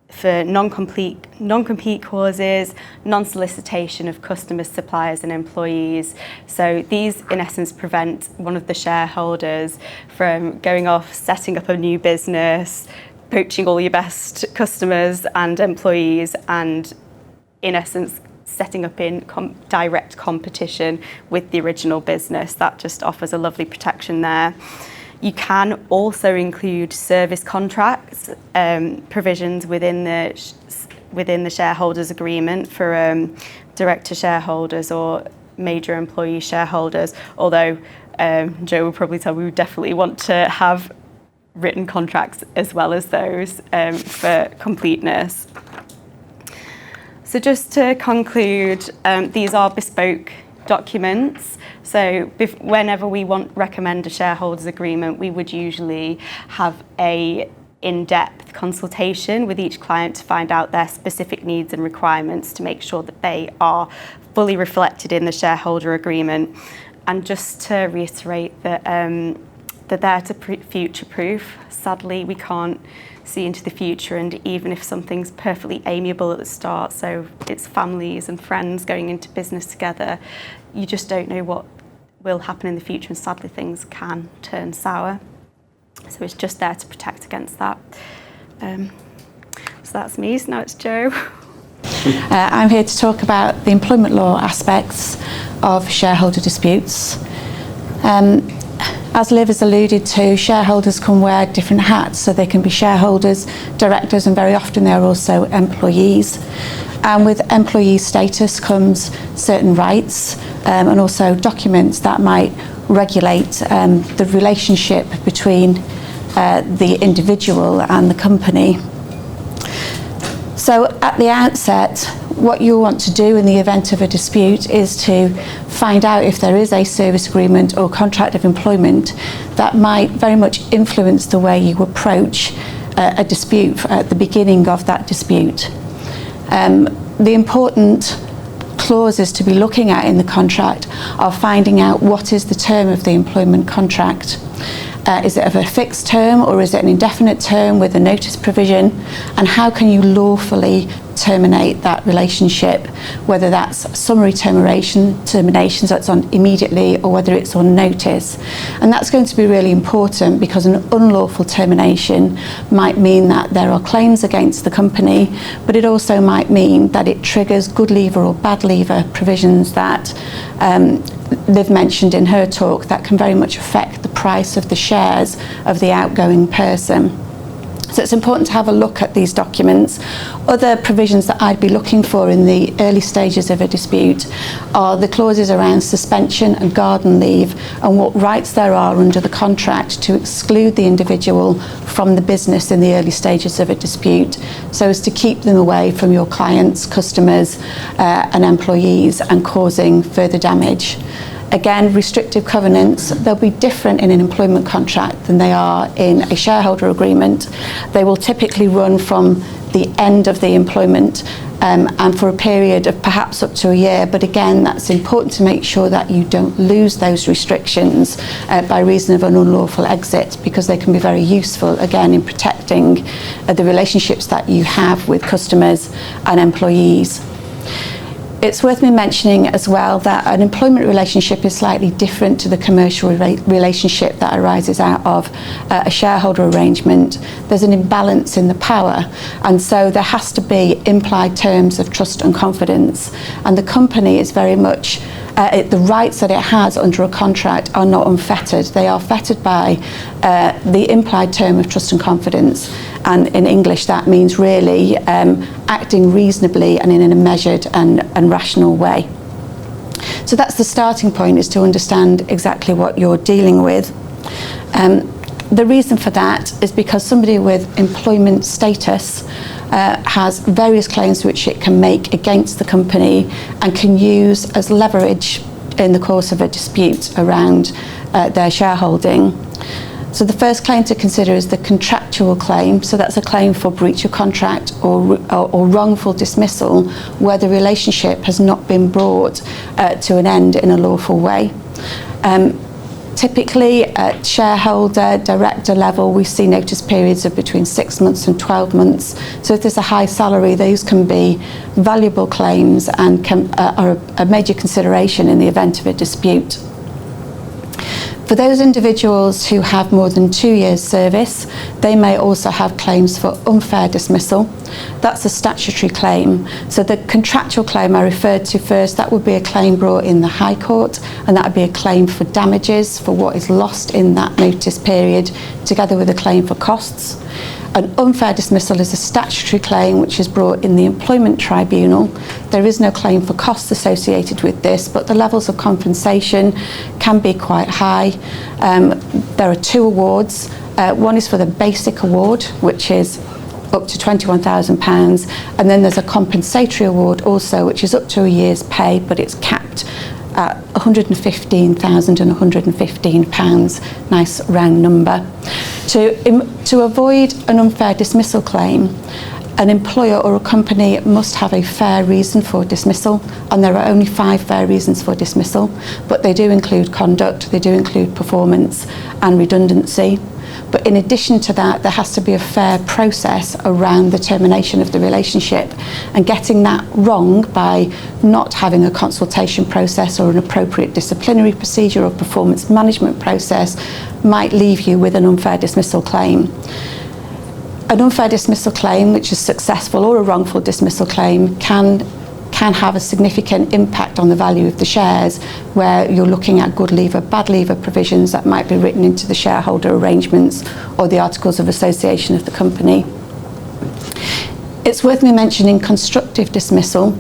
for non-compete clauses, non-solicitation of customers, suppliers and employees. So these in essence prevent one of the shareholders from going off, setting up a new business, poaching all your best customers and employees, and in essence setting up in direct competition with the original business. That just offers a lovely protection there. You can also include service contracts provisions within the shareholders agreement for director shareholders or major employee shareholders, although Joe will probably tell we would definitely want to have written contracts as well as those for completeness. So just to conclude, these are bespoke documents. So whenever we recommend a shareholders agreement, we would usually have a in-depth consultation with each client to find out their specific needs and requirements to make sure that they are fully reflected in the shareholder agreement. And just to reiterate that they're there to future-proof. Sadly, we can't see into the future, and even if something's perfectly amiable at the start, so it's families and friends going into business together, you just don't know what will happen in the future, and sadly things can turn sour. So it's just there to protect against that. So that's me, so now it's Jo. I'm here to talk about the employment law aspects of shareholder disputes. As Liv has alluded to, shareholders can wear different hats, so they can be shareholders, directors, and very often they're also employees. And with employee status comes certain rights and also documents that might regulate the relationship between the individual and the company. So at the outset, what you want to do in the event of a dispute is to find out if there is a service agreement or contract of employment that might very much influence the way you approach a dispute at the beginning of that dispute. The important clauses to be looking at in the contract are finding out what is the term of the employment contract. Is it of a fixed term or is it an indefinite term with a notice provision? And how can you lawfully terminate that relationship, whether that's summary termination, so it's on immediately, or whether it's on notice. And that's going to be really important because an unlawful termination might mean that there are claims against the company, but it also might mean that it triggers good leaver or bad leaver provisions that Liv mentioned in her talk that can very much affect the price of the shares of the outgoing person. So it's important to have a look at these documents. Other provisions that I'd be looking for in the early stages of a dispute are the clauses around suspension and garden leave and what rights there are under the contract to exclude the individual from the business in the early stages of a dispute, so as to keep them away from your clients, customers and employees and causing further damage. Again, restrictive covenants, they'll be different in an employment contract than they are in a shareholder agreement. They will typically run from the end of the employment and for a period of perhaps up to a year. But again, that's important to make sure that you don't lose those restrictions by reason of an unlawful exit, because they can be very useful, again, in protecting the relationships that you have with customers and employees. It's worth me mentioning as well that an employment relationship is slightly different to the commercial relationship that arises out of a shareholder arrangement. There's an imbalance in the power, and so there has to be implied terms of trust and confidence, and the company is very much the rights that it has under a contract are not unfettered. They are fettered by the implied term of trust and confidence, and in English that means really acting reasonably and in a measured and rational way. So that's the starting point, is to understand exactly what you're dealing with. The reason for that is because somebody with employment status has various claims which it can make against the company and can use as leverage in the course of a dispute around their shareholding. So the first claim to consider is the contractual claim. So that's a claim for breach of contract or wrongful dismissal where the relationship has not been brought to an end in a lawful way. Typically at shareholder, director level, we see notice periods of between 6 months and 12 months. So if there's a high salary, those can be valuable claims and are a major consideration in the event of a dispute. For those individuals who have more than 2 years service, they may also have claims for unfair dismissal. That's a statutory claim. So the contractual claim I referred to first, that would be a claim brought in the High Court, and that would be a claim for damages for what is lost in that notice period, together with a claim for costs. An unfair dismissal is a statutory claim which is brought in the Employment Tribunal. There is no claim for costs associated with this, but the levels of compensation can be quite high. There are 2 awards. One is for the basic award, which is up to £21,000, and then there's a compensatory award also, which is up to a year's pay, but it's capped at £115,115, nice round number. To avoid an unfair dismissal claim, an employer or a company must have a fair reason for dismissal, and there are only 5 fair reasons for dismissal, but they do include conduct, they do include performance and redundancy. But in addition to that, there has to be a fair process around the termination of the relationship, and getting that wrong by not having a consultation process or an appropriate disciplinary procedure or performance management process might leave you with an unfair dismissal claim. An unfair dismissal claim which is successful, or a wrongful dismissal claim, can can have a significant impact on the value of the shares, where you're looking at good leaver, bad leaver provisions that might be written into the shareholder arrangements or the articles of association of the company. It's worth me mentioning constructive dismissal.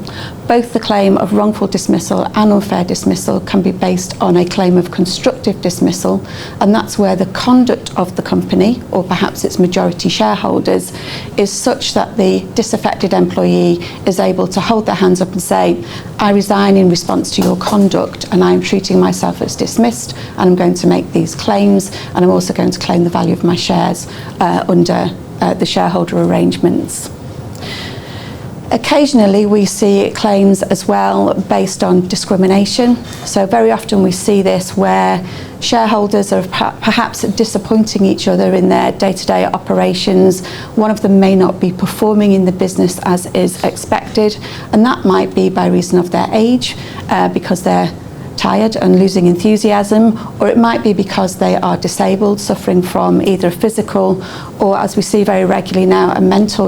Both the claim of wrongful dismissal and unfair dismissal can be based on a claim of constructive dismissal, and that's where the conduct of the company, or perhaps its majority shareholders, is such that the disaffected employee is able to hold their hands up and say, I resign in response to your conduct, and I'm treating myself as dismissed, and I'm going to make these claims, and I'm also going to claim the value of my shares under the shareholder arrangements. Occasionally we see claims as well based on discrimination. So very often we see this where shareholders are perhaps disappointing each other in their day-to-day operations. One of them may not be performing in the business as is expected, and that might be by reason of their age, because they're tired and losing enthusiasm, or it might be because they are disabled, suffering from either a physical or, as we see very regularly now, a mental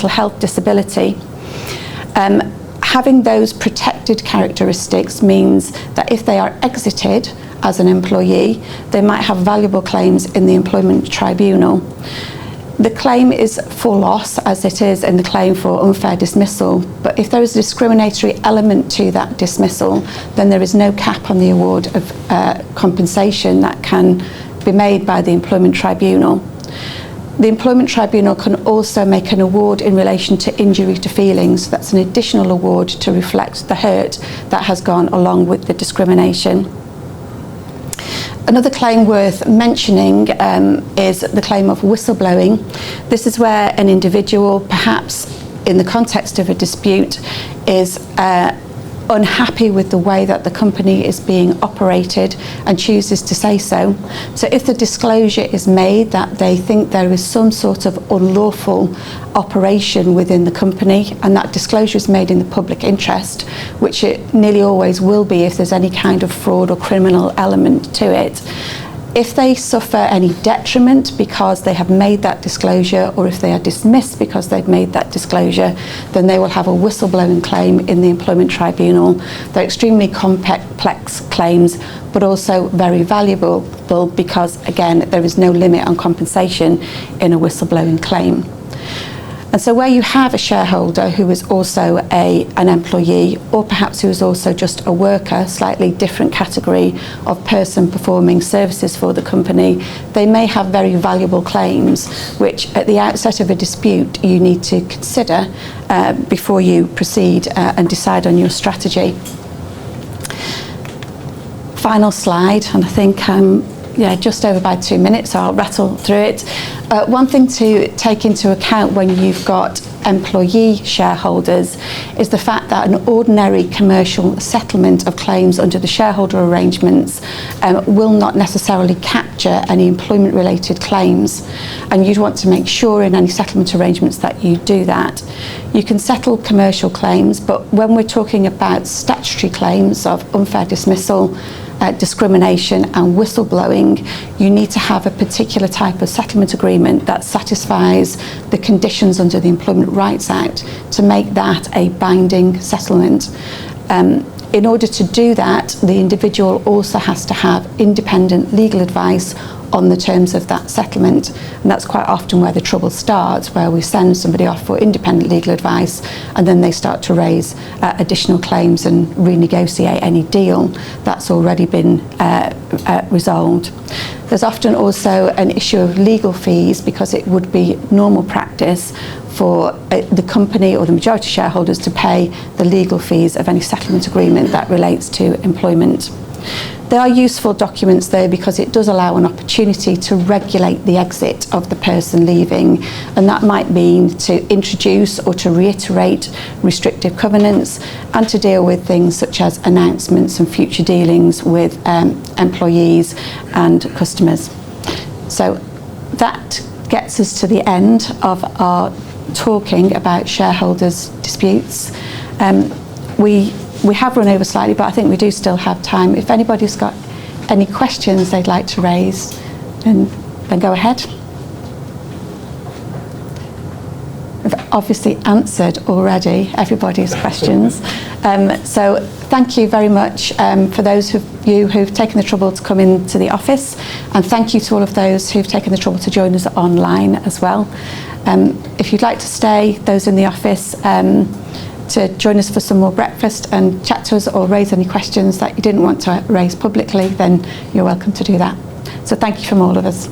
health disability. Having those protected characteristics means that if they are exited as an employee, they might have valuable claims in the employment tribunal. The claim is for loss, as it is in the claim for unfair dismissal, but if there is a discriminatory element to that dismissal, then there is no cap on the award of compensation that can be made by the employment tribunal. The employment tribunal can also make an award in relation to injury to feelings. That's an additional award to reflect the hurt that has gone along with the discrimination. Another claim worth mentioning is the claim of whistleblowing. This is where an individual, perhaps in the context of a dispute, is unhappy with the way that the company is being operated and chooses to say so. So if the disclosure is made that they think there is some sort of unlawful operation within the company, and that disclosure is made in the public interest, which it nearly always will be if there's any kind of fraud or criminal element to it, if they suffer any detriment because they have made that disclosure, or if they are dismissed because they've made that disclosure, then they will have a whistleblowing claim in the employment tribunal. They're extremely complex claims, but also very valuable because, again, there is no limit on compensation in a whistleblowing claim. And so where you have a shareholder who is also an employee, or perhaps who is also just a worker, slightly different category of person performing services for the company, they may have very valuable claims, which at the outset of a dispute you need to consider before you proceed and decide on your strategy. Final slide, and I think just over by 2 minutes, so I'll rattle through it. One thing to take into account when you've got employee shareholders is the fact that an ordinary commercial settlement of claims under the shareholder arrangements will not necessarily capture any employment related claims, and you'd want to make sure in any settlement arrangements that you do that. You can settle commercial claims, but when we're talking about statutory claims of unfair dismissal, discrimination and whistleblowing, you need to have a particular type of settlement agreement that satisfies the conditions under the Employment Rights Act to make that a binding settlement. In order to do that, the individual also has to have independent legal advice on the terms of that settlement, and that's quite often where the trouble starts, where we send somebody off for independent legal advice and then they start to raise additional claims and renegotiate any deal that's already been resolved. There's often also an issue of legal fees, because it would be normal practice for the company or the majority shareholders to pay the legal fees of any settlement agreement that relates to employment. They are useful documents though, because it does allow an opportunity to regulate the exit of the person leaving, and that might mean to introduce or to reiterate restrictive covenants and to deal with things such as announcements and future dealings with employees and customers. So that gets us to the end of our talking about shareholders' disputes. We have run over slightly, but I think we do still have time. If anybody's got any questions they'd like to raise, then go ahead. obviously answered already everybody's questions. So thank you very much for those of you who've taken the trouble to come into the office, and thank you to all of those who've taken the trouble to join us online as well. If you'd like to stay, those in the office, to join us for some more breakfast and chat to us or raise any questions that you didn't want to raise publicly, then you're welcome to do that. So thank you from all of us.